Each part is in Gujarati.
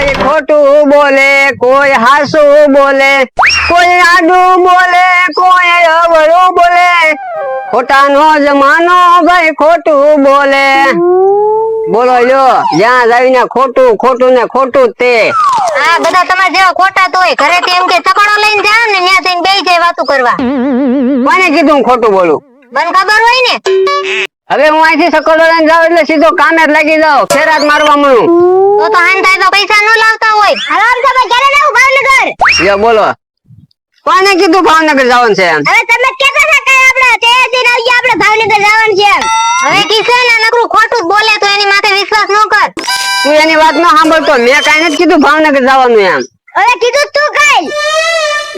કોઈ ખોટું બોલે, કોઈ હાસું બોલે, કોઈ આડું બોલે, કોઈ અવળું બોલે, ખોટાનો જમાનો ભાઈ ખોટું બોલે. બોલો લ્યો, જ્યાં જઈને ખોટું ખોટું ને ખોટું તે. હા, બધા તમારા જેવા ખોટા તો હોય. ઘરેથી એમ કે ચકડો લઈને જાવ ને ત્યાં જઈને બેસી જાય વાતું કરવા. કોને કીધું હું ખોટું બોલું? મને ખબર હોય ને. હવે હું અહીંથી સકોડો લઈને જાઉં એટલે સીધો કામે જ લાગી જાઉં, ફેરા જ મારવા મળું. તો હાન થાય તો પૈસા ન લાવતા હોય. આરામ તમે ઘરે જાવ ભાવનગર. લ્યો બોલો, કોને કીધું ભાવનગર જવાનું છે? હવે તમે કેતા હતા કે આપણે તે દિન આવી આપણે ભાવનગર જવાનું છે. હવે કિસે ને નકરું ખોટું જ બોલે તો એની માથે વિશ્વાસ ન કર. તું એની વાત ન સાંભળતો, મેં કાઈ નથી કીધું ભાવનગર જવાનું એમ. હવે કીધું તું કાલ.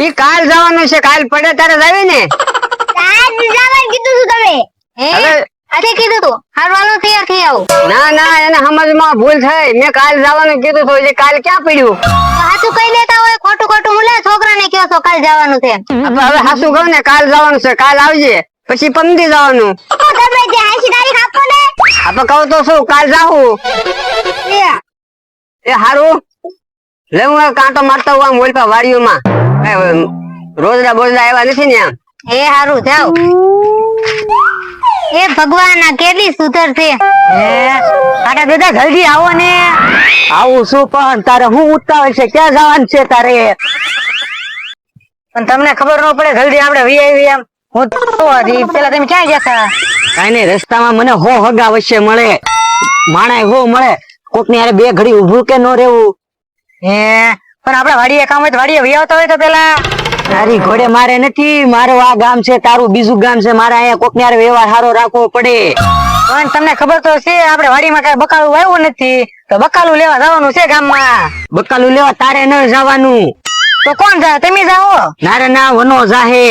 ઈ કાલ જવાનું છે, કાલ પડે તારે જાવી ને. આજ જવાનું કીધું તું તમે. હવે આજે કીધું તું હારવાનું તૈયાર થઈ આવું. ના ના, એને સમજમાં ભૂલ થઈ. મેં કાલ જવાનું કીધું તો એટલે કાલ ક્યાં પડ્યું? સાચું કહી દેતા હોય, ખોટું ખોટું મુલે છોકરાને કહો છો કાલ જવાનું છે. હવે હાસું કહું ને, કાલ જવાનું છે, કાલ આવજે, પછી પમદી જવાનું. તમે જે 80 તારીખ આપો ને. આપણે કહું તો શું, કાલ જાવું. એ હારું લે, હું કાંટો મારતા હું આમ ઓલપા વાડીઓમાં. રોજડા બોજડા એવા નથી ને આમ. એ હારું જાવ. એ ભગવાન આ કેટલી સુધર છે. કાકા દાદા જલ્દી આવો ને. આવું શું પણ તારે હું ઉતાવળ છે, ક્યાં જવાનું છે તારે? પણ તમને ખબર ન પડે જલ્દી આપણે વીઆઈવી એમ. હું તો પેલા તમે ક્યાં ગયા હતા? કઈ નઈ, રસ્તામાં મને હો હગા અવશ્ય મળે, માણાય હો મળે. કોક ની હારે બે ઘડી ઉભું કે ન રહેવું. પણ આપણે વાડીએ કામ હોય તો વાડીએ વી આવતા હોય તો પેલા. તારી ઘોડે મારે નથી, મારું આ ગામ છે, તારું બીજું ગામ છે, મારે અહીંયા કોક ની હારે વ્યવહાર સારો રાખવો પડે. પણ તમને ખબર તો છે આપણે વાડીમાં કઈ બકાલું વાવ્યું નથી, તો બકાલું લેવા જવાનું છે ગામમાં. બકાલું લેવા તારે ન જવાનું. તો કોણ જાય? તમે જાઓ. નારે ના, વનો જાહે.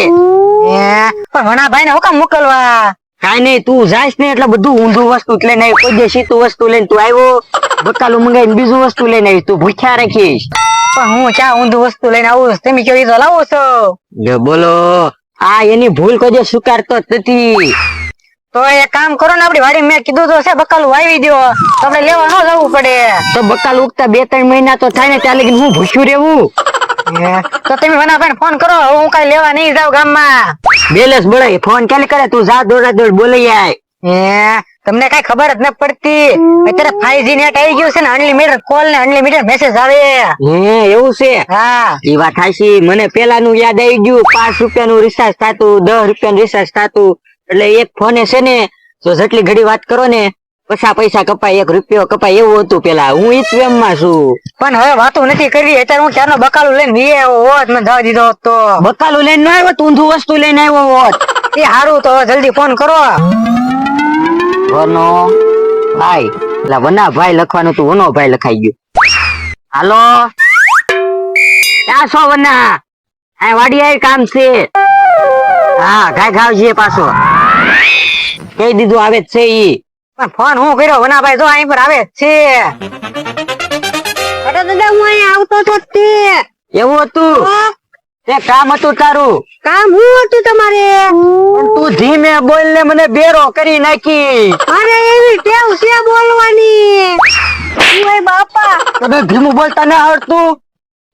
પણ વણાભાઈ ને હુકામ મોકલવા? કઈ નઈ, તું જાઈશ ને એટલે બધું ઊંધું વસ્તુ લઈને આવી. કોઈ દે સીતું વસ્તુ લઈને તું આવ્યો, બકાલું મંગાવીને બીજું વસ્તુ લઈને આવી, તું ભૂખ્યા રાખીશ. પણ હું ચા ઊંધું વસ્તુ લઈને આવું, તમે કેવી તો લાવો છો. બોલો, આ એની ભૂલ કોઈ સ્વીકારતો જ નથી. તો એક કામ કરો ને, આપડી વાડી મેં કીધું તો છે બકાલું વાવી દો, તો આપણે લેવા ન જવું પડે. તો બકાલું ઉગતા 2-3 મહિના તો થાય ને, ત્યાં લગી હું ભૂખ્યું રહેવું? તો તમે વનાભાઈ ફોન કરો, હું કઈ લેવા નહીં જાઉં ગામમાં. બેલેસ બોલાય, ફોન ક્યારે કરે? તું જા દોડા દોડ બોલાઈ આય. તમને કઈ ખબર જ ન પડતી. અત્યારે 5G નેટ આવી ગયું છે ને, અનલિમિટેડ કોલ ને અનલિમિટેડ મેસેજ આવે. એવું છે? હા, એ વાત હાચી. મને પેલાનું યાદ આવી ગયું. 5 રૂપિયાનું રિચાર્જ થતું, 10 રૂપિયાનું રિચાર્જ થતું, એટલે એક ફોને છે ને તો જેટલી ઘડી વાત કરો ને પછા પૈસા કપાય, 1 રૂપિયો કપાય, એવું હતું પેલા. હું ઈ જ માં છું. પણ હવે વાતો નથી કરી. અત્યારે હું ક્યારનો બકાલું લઈને વી આવ્યો હોત, મને જવા દીધો હોત તો. બકાલું લઈને ન આવ્યો, ઊંધું વસ્તુ લઈને આવ્યો હોત. એ હારું, તો જલ્દી ફોન કરો. વનો ભાઈ, એટલે વના ભાઈ લખવાનું તું વનો ભાઈ લખાઈ ગયું. હાલો, ક્યાં છો વના? આ વાડી આવી, કામ છે. હા, ઘાય ખાવજે પાછો. કહી દીધું આવે જ છે ઈ. પણ ફોન હું કર્યો વનાભાઈ, જો અહીં પર આવે જ છે. અરે દાદા હું અહીંયા આવતો તો તે. એવું હતું? તે કામ હતું તારું? કામ હું હતું તમારે? પણ તું ધીમે બોલ ને, મને બેરો કરી નાખી. અરે એવી ટેવ છે બોલવાની. ઓય બાપા, તમે ધીમું બોલતા ન આવડતું?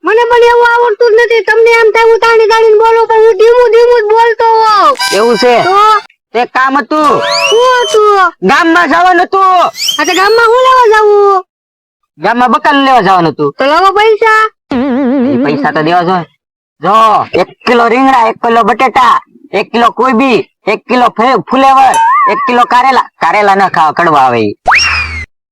મને પણ એવું આવડતું જ નથી. તમને એમ થાય હું તાણી તાણીને બોલું, પણ હું ધીમું ધીમું જ બોલતો હોઉં. એવું છે? તો તે કામ હતું? શું હતું? ગામમાં જવાનું હતું. આ તો ગામમાં હું લેવા જાવું? ગામમાં બકાલું લેવા જવાનું હતું. તો લાવો પૈસા. એ પૈસા તો દેવા જોઈએ. જો 1 કિલો રીંગણા, 1 કિલો બટેટા, 1 કિલો કોબી, 1 કિલો ફુલેવર, 1 કિલો કારેલા. કારેલા ના ખાવા, કડવા આવે.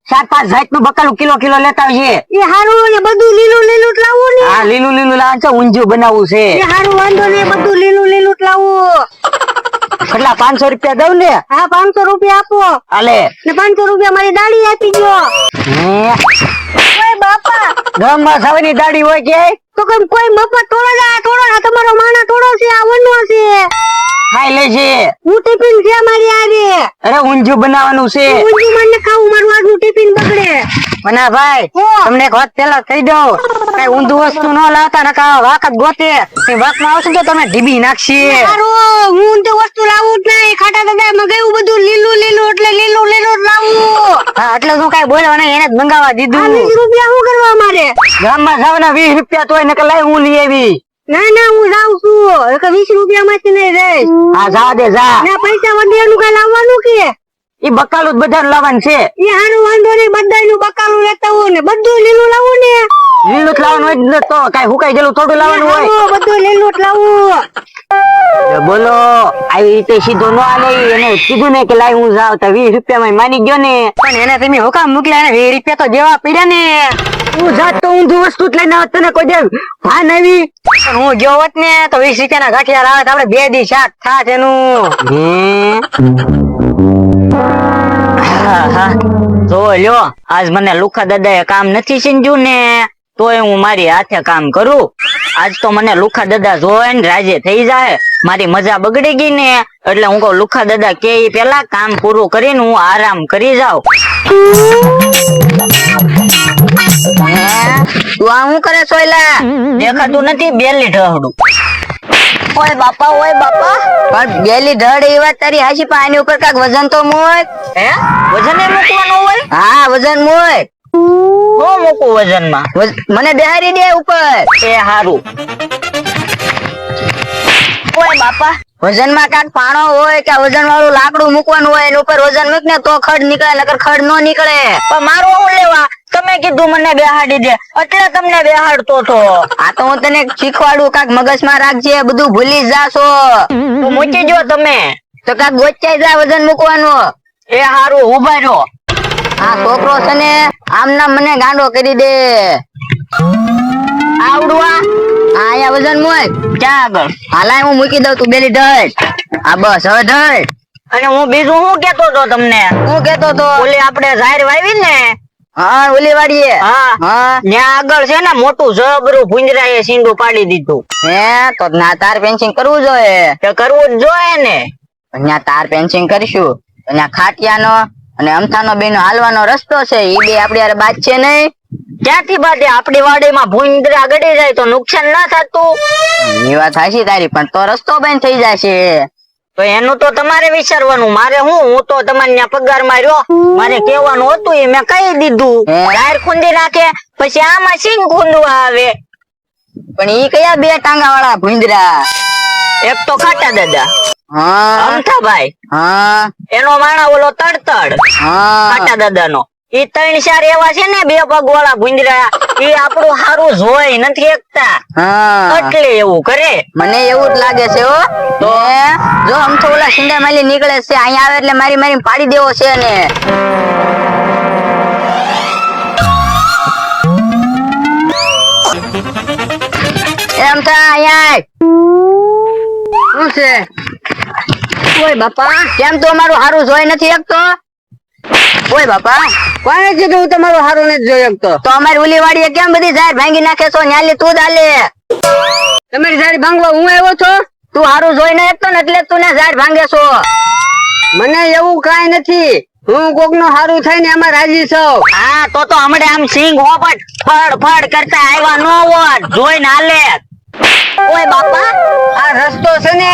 4-5 જાતનું બકાલું કિલો કિલો લેતા આવજે. એ હારું ને, બધું લીલું લીલું જ લાવું ને. હા, લીલું લીલું લાવવાનું છે, ઊંધિયું બનાવવું છે. એ હારું, વાંધો ને, બધું લીલું લીલું જ લાવું. કેટલા? 500 રૂપિયા દઉં ને? હા, 500 રૂપિયા આપો. હાલે. ને 500 રૂપિયા મારી દાડી આપી દો. ઓય બાપા, ગામમાં જવાની દાડી હોય કે? તો કેમ કોઈ મફત થોડો તમારો માણા થોડો છે, આ વનો છે. ખાઈ લેજે. હું ટિફિન છે મારી આરે. અરે ઊંધિયું બનાવવાનું છે. ઊંધિયું મને ખાવું, મારું આજનું ટિફિન બગડે. વનાભાઈ, તમને એક વાત પેલા કહી દઉં, કઈ ઊંધું વસ્તુ ન લાવતા, નકા વાક જ ગોતે. વાકમાં આવશે તો તમે ઢીબી નાખશી. હારું, હું તો વસ્તુ લાવું જ નહીં. ખાટા દાદા મગાવ્યું બધું લીલું લીલું, એટલે લીલું લીલું જ લાવું. હા, એટલે શું કઈ બોલ્યો ને એને જ મંગાવવા આ દીધું. 20 રૂપિયા શું કરવા મારે? ગામમાં જવાના 20 રૂપિયા તોય નકર લાય હું લઈ આવી. ના ના હું જાઉં છું. એક 20 રૂપિયા માંથી નહીં રહીશ. હા જા દે જા. ના પૈસા વડિયાનું કઈ લાવવાનું કે? ઈ બકાલું જ બધાને લાવવાનું છે. એ હારું વાંધો નહીં, બધાયનું બકાલું લેતા હોય ને બધું લીલું લાવવું ને. લીલું જ લાવવાનું હોય જ ને તો કાઈ હુકાઈ ગયેલું થોડું લાવવાનું હોય. હારું, બધું લીલું જ લાવવું. બોલો આવી રીતે સીધો ન આલે. એને કીધું ને કે લાય હું જાવ તો 20 રૂપિયામાં માની ગયો ને. પણ એને તમે હુકામ મોકલ્યા ને 20 રૂપિયા તો દેવા પડ્યા ને. હું જાત તો ઊંધું વસ્તુ જ લઈને આવત તને કોઈ દે ભાન આવી. પણ હું ગયો હોત ને તો 20 રૂપિયાના ગાંઠિયા લાવત આપણે 2 દી શાક થાત એનું. જો લ્યો આજ મને લુખા દાદા કામ નથી સમજ્યું ને તોય હું મારી હાથે કામ કરું. આજ તો મને લુખા દાદા જોઈને રાજી થઈ જાય. મારી મજા બગડી ગઈ ને એટલે હું કહું લુખા દાદા કે ઈ પેલા કામ પૂરું કરીને હું આરામ કરી જાઉં. તું આ શું કરે સોયલા? દેખાતું નથી બેલી ઢહડું. ઓય બાપા પણ બેલી ઢળ એ વાત તારી હાચી, પણ આની ઉપર કાક વજન તો મૂક. હે વજન એ મૂકવાનું હોય? હા વજન મૂક. હું મૂકું વજન માં? મને બેહારી દે ઉપર. એ હારું. ઓય બાપા વજન માં કાક પાણો હોય કે વજન વાળું લાકડું મૂકવાનું હોય એની ઉપર વજન મૂક ને તો ખડ નીકળે, નકર ખડ નો નીકળે. પણ મારું હું લેવા? તમે કીધું મને બેહાડી દે એટલે તમને બેહાડતો તો. આ તો હું તને શીખવાડું, કાક મગજમાં રાખજે, બધું ભૂલી જાશો. તો મૂકી જો તમે તો કાક ગોચાઈ જા વજન મૂકવાનું. એ હારું ઉભા રહ્યો. આ છોકરો છે ને આમ નામ મને ગાંડો કરી દે. આવડવા અહીંયા વજન મૂક. ક્યાં આગળ? હાલાય હું મૂકી દઉં, તું બેલી ઢળ. આ બસ હવે ઢળ. અને હું બીજું શું કેતો તો તમને? હું કેતો તો ઓલી આપણે જાહેર વાવી ને. હા ઓલી વાડીએ. હા ત્યાં આગળ છે ને મોટું જબરું ભુંજરાએ સીંડું પાડી દીધું. હે તો ના તાર ફેન્સિંગ કરવું જોઈએ. તો કરવું જ જોઈએ ને. ત્યાં તાર ફેન્સિંગ કરીશું ત્યાં ખાટિયાનો અને અમથાનો બેનો હાલવાનો રસ્તો છે, ઈ બે આપડી હારે બાદ છે નહીં. ક્યાંથી બાદે? આપડી વાડીમાં ભુંજરા ગડી જાય તો નુકસાન ના થતું. એ વાત હાચી તારી, પણ તો રસ્તો બંધ થઈ જશે. તો એનું તો તમારે વિચારવાનું, મારે હું તો તમારે ત્યાં પગાર માં રહ્યો. મારે કેવાનું હતું એ મેં કહી દીધું. ટાયર ખૂંદી નાખે પછી આમાં સિંગ ખૂંદવા આવે. પણ ઈ કયા બે ટાંગા વાળા ભુંજરા? એક તો ખાટા દાદા અમથાભાઈ, એનો માણા ઓલો તડતડ ખાટા દાદા નો. ઈ 3-4 એવા છે ને 2 પગ વાળા ભુંજરા, ઈ આપણું હારું જોઈ નથી એકતા એટલે એવું કરે. મને એવું જ લાગે છે હો. તો જો આમ તો ઓલા સિંડા માલી નીકળે છે, અહીંયા આવે એટલે મારી મારી પાડી દેવો છે ને. એમ થા અહીંયા શું છે? ઓય બાપા કેમ તો અમારું હારું જોઈ નથી એકતો? ઓય બાપા કોને કીધું હું તમારું હારું નથી જોઈ શકતો? તો અમારી ઓલી વાડીએ કેમ બધી ઝાડ ભાંગી નાખે છો? ન્યાલી તું દાલે તમારી ઝાડ ભાંગવા હું આવ્યો છો? તું હારું જોઈ ન શકતો ને એટલે તું ને ઝાડ ભાંગે છો. મને એવું કઈ નથી, હું કોક નું હારું થાય ને એમાં રાજી છું. હા તો હમણે આમ સિંગ હોપટ ફડ ફડ કરતા આવ્યા ન હોત જોઈને હાલે. ઓય બાપા આ રસ્તો છે ને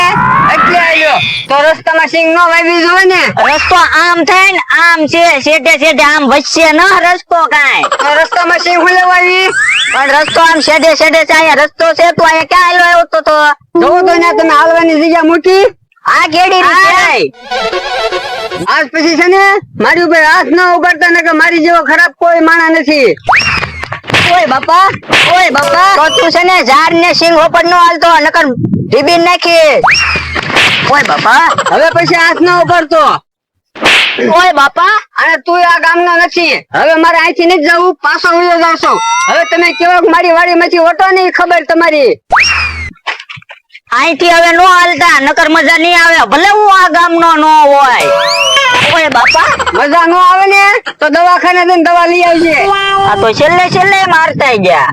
એટલે આવ્યો, તો રસ્તામાં સિંગ નો વાવી જોઈએ ને. રસ્તો આમ થાય ને આમ છે, સેટે સેટે આમ વચ્ચે ન રસ્તો કાંઈ. તો રસ્તામાં સિંગ હું લેવાવી? પણ રસ્તો આમ સેટે સેટે છે, અહીંયા રસ્તો છે. તું અહીંયા ક્યાં હાલવા આવ્યો તો? જોવો તો ત્યાં તમે હાલવાની જગ્યા મૂકી. આ કેડી રીતે આજ પછી છે ને મારી ઉપર હાથ ન ઉપાડતા ને, કે મારી જેવો ખરાબ કોઈ માણા નથી. ઓય બાપા તો તું છે ને ઝાડ ને સિંગ હોપડ નો હાલતો, નકર ઢીબી નાખી. ઓય બાપા હવે પછી હાથ ન ઉપાડતો. ઓય બાપા અને તું આ ગામ નો નથી, હવે મારે અહીંથી નથી જવું, પાછો ઉયો જાવ છો. હવે તમે કેવો મારી વાડી માંથી ઓટો નહીં ખબર તમારી. અહીંથી હવે નો હાલતા, નકર મજા નહીં આવે, ભલે હું આ ગામ નો ન હોય. ઓય બાપા મજા નો આવે ને તો દવાખાને જઈને દવા લઈ આવજે. આ તો છેલ્લે મારતા ગયા.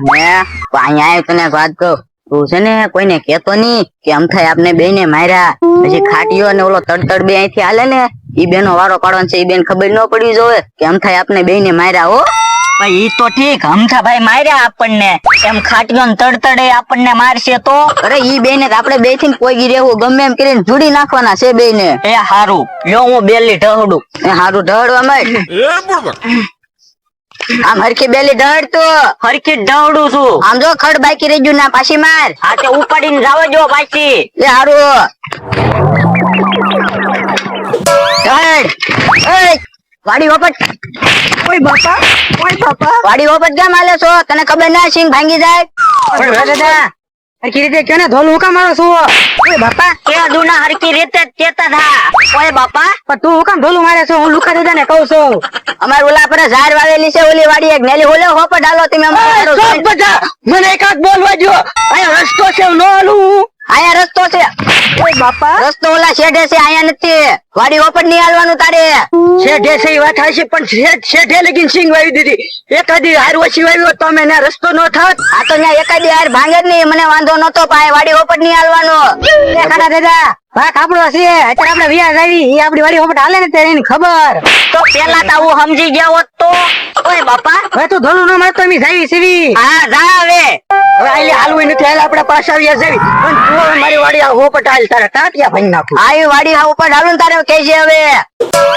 અહીંયા તને વાત કહું, તું છે ને કોઈને કેતો નહીં કે આમ થાય આપને બે ને માર્યા. પછી ખાટીયો ને ઓલો તડતડ બે અહીંથી હાલે ને, ઈ બેનો વારો પાડવાનો છે. ઈ બેન ખબર ન પડી જોવે કે આમ થાય આપને બે ને માર્યા. હો ભાઈ ઈ તો ઠીક, હમથા ભાઈ માર્યા આપણને, એમ ખાટીયો ને તડતડે આપણને મારશે તો? અરે ઈ બે ને આપણે બે થી પોગી રહેવું, ગમે એમ કરીને જોડી નાખવાના છે બે ને. એ હારું લ્યો હું બેલી ઢહડું. એ હારું ઢહડવા માં આમ હરખી બેલી દડ તો હરખી દવડું છું. આમ જો ખડ બાકી રહી ગયું ના પાછી માર આ તે ઉપાડીને જાવ જો પાછી. એ હારું દડ વાડી વપટ ઓય બાપા વાડી વપટ કેમ હાલે છો તને ખબર ના સિંગ ભાંગી જાય પણ દાદા હરખી રીતે ક્યાં ને ધોલું હુકામ મારો છું. ઓય બાપા કે દુના હરખી રીતે જ કેતા થા. ઓય બાપા પણ તું હુકામ ધોલું મારે છો? હું લુખા દાદા ને કહું છું. અમાર ઓલા પર ઝાડ વાવેલી છે ઓલી વાડી એક નેલી ઓલે હોપટ હાલો તમે અમારો ચોક બધા મને એકાદ બોલવા જો. અહીંયા રસ્તો છે નો હાલું. આયા રસ્તો છે ઓય બાપા રસ્તો ઓલા શેઢે છે આયા નથી વાડી વપટ નહીં હાલવાનું તારે શેઠે છે ઈ વાત હાચી, પણ શેઠે લગીન સિંગ વાવી દીધી. એકાદી હાર ઓછી વાવી હોત તો અમે ના રસ્તો નો થાત. આ તો ત્યાં એકાદી હાર ભાંગે જ નહીં મને વાંધો નતો પાય વાડી વપટ નહીં હાલવાનું એ ખાડા દાદા ભાગ આપણો છે. અત્યારે આપણે વ્યાજ આવી ઈ આપડી વાડી હોપટ હાલે ને ત્યારે એની ખબર. તો પેલા તો હું સમજી ગયા હોત તો ઓય બાપા હવે તું ધોલું ન મારતો એમ જાવી સીવી. હા જા હવે હવે આલે હાલવું નથી, હાલ આપણે પાછા આવ્યા જેવી. પણ તું હવે મારી વાડી આ હોપટ હાલ તારા ટાટિયા ભાંગી નાખું. આવી વાડી હા ઉપર હાલું ને તારે કે છે હવે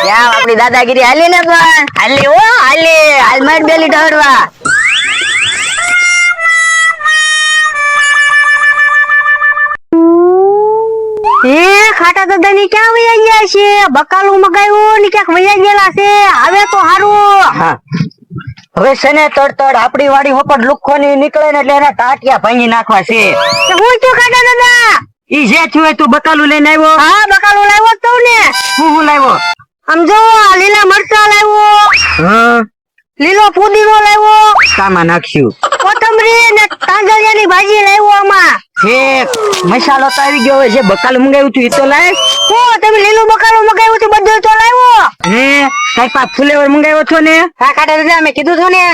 ક્યાં આપડી દાદાગીરી હાલી ને પણ હાલી ઓ હાલી હાલ માર બેલી ડહરવા એ ખાટા દાદા ની ક્યાં વયા ગયા છે? બકાલું મગાવ્યું ને ક્યાંક વયા ગયેલા છે. હવે તો હારું. હા હવે છે ને તડ આપડી વાડી હોપટ લુખો ની નીકળે ને એટલે એના ટાટિયા ભાંગી નાખવા છે. તો હું છું ખાટા દાદા? ઈ જે થયું હોય તું બકાલું લઈને આવ્યો. હા બકાલું લાવ્યો તો ને. હું લાવ્યો? આમ જો લીલા મરચા લાવ્યો, હા લીલો પુદીનો લાવ્યો, કામાં નાખ્યું. કોથમરી ને તાંજરિયાની ભાજી લાવ્યો આમાં. હે મસાલો તો આવી ગયો હવે. જે બકાલું મંગાવ્યું તું ઈ તો લાય. હું તમે લીલું બકાલું મગાવ્યું છે બધું તો લાવ્યો. હે કઈ પા ફુલેવર મંગાવ્યો છો ને? હા ખાટા દાદા મેં કીધું છું ને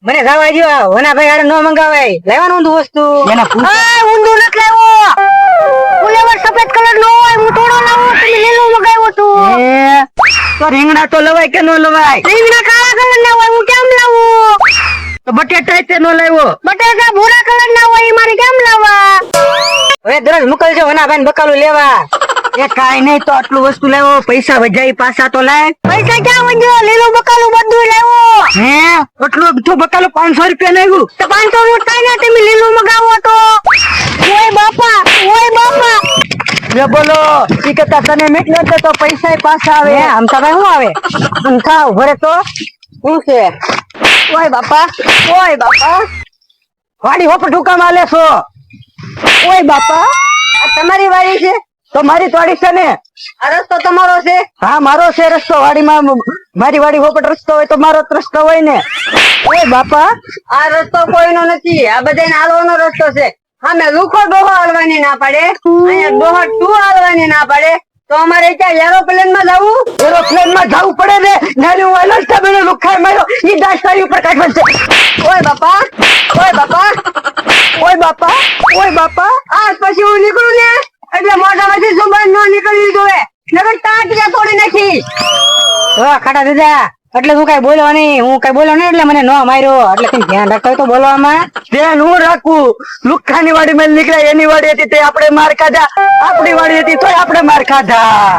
મને જવા દો. વના ભાઈ આડે નો મંગાવાય. લેવાનું ઊંધું વસ્તુ. એના હા ઊંધું નથી લાવ્યો. ફુલેવર સફેદ કલર નો હોય હું થોડો લાવું. તમે લીલું મગાવ્યું તું. હે તો રીંગણા તો લવાય કે નો લવાય? રીંગણા કાળા કલર ના હોય હું કેમ લાવું? તો બટેટા તે નો લાવ્યો. બટાકા ભૂરા કલર ના હોય એ મારે કેમ લાવવા? હવે દરરોજ મોકલજો વના ભાઈ બકાલું લેવા. એ કાઈ નહીં તો આટલું વસ્તુ લાવ્યો. પૈસા વજાઈ પાછા તો લાય. પૈસા ક્યાં વધ્યો? લીલું બકાલું બધું લાવ્યો. હે એટલું બધું બકાલું 500 રૂપિયા લાવ્યું. તો 500 નું થાય ને તમે લીલું મગાવો તો. ઓય બાપા ઓય બાપા. લે બોલો ઈ કરતા તને મેકલે તો પૈસા પાછા આવે. આમ તો ભાઈ શું આવે? આમ થાવ ભરે તો શું છે? ઓય બાપા વાડી હોપટ હુકામ આલે છો? ઓય બાપા આ તમારી વાડી છે? તો મારી વાડી છે ને. આ રસ્તો તમારો છે? હા મારો છે રસ્તો. વાડીમાં મારી વાડી હોપટ રસ્તો હોય તો મારો જ રસ્તો હોય ને. ઓય બાપા આ રસ્તો કોઈનો નથી. આ બધાને હાલવાનો રસ્તો છે. હા મેં લુખો ડોહો હાલવાની ના પાડે, અહીંયા ડોહો ટુ હાલવાની ના પાડે, તો અમારે ક્યાં એરોપ્લેન માં જવું? એરોપ્લેન માં જવું પડે ને. નાની હું લડતા બેનો લુખાઈ માર્યો ઈ દાસ્તારી ઉપર કાઢવાનું છે. ઓય બાપા આજ પછી હું નીકળું ને એટલે મોઢામાંથી જુબાન નો નીકળવી જોઈએ, નકર ટાંટિયા તોડી નાખી. ખાટા દાદા એટલે તું કઈ બોલો નહીં. હું કઈ બોલો નહીં એટલે મને નો માર્યો. એટલે તમે ધ્યાન રાખતા હોય તો બોલવામાં. ધ્યાન હું રાખું? લુખાની વાડી માં નીકળે એની વાડી હતી તે આપણે માર ખાધા, આપણી વાડી હતી તોય આપણે માર ખાધા.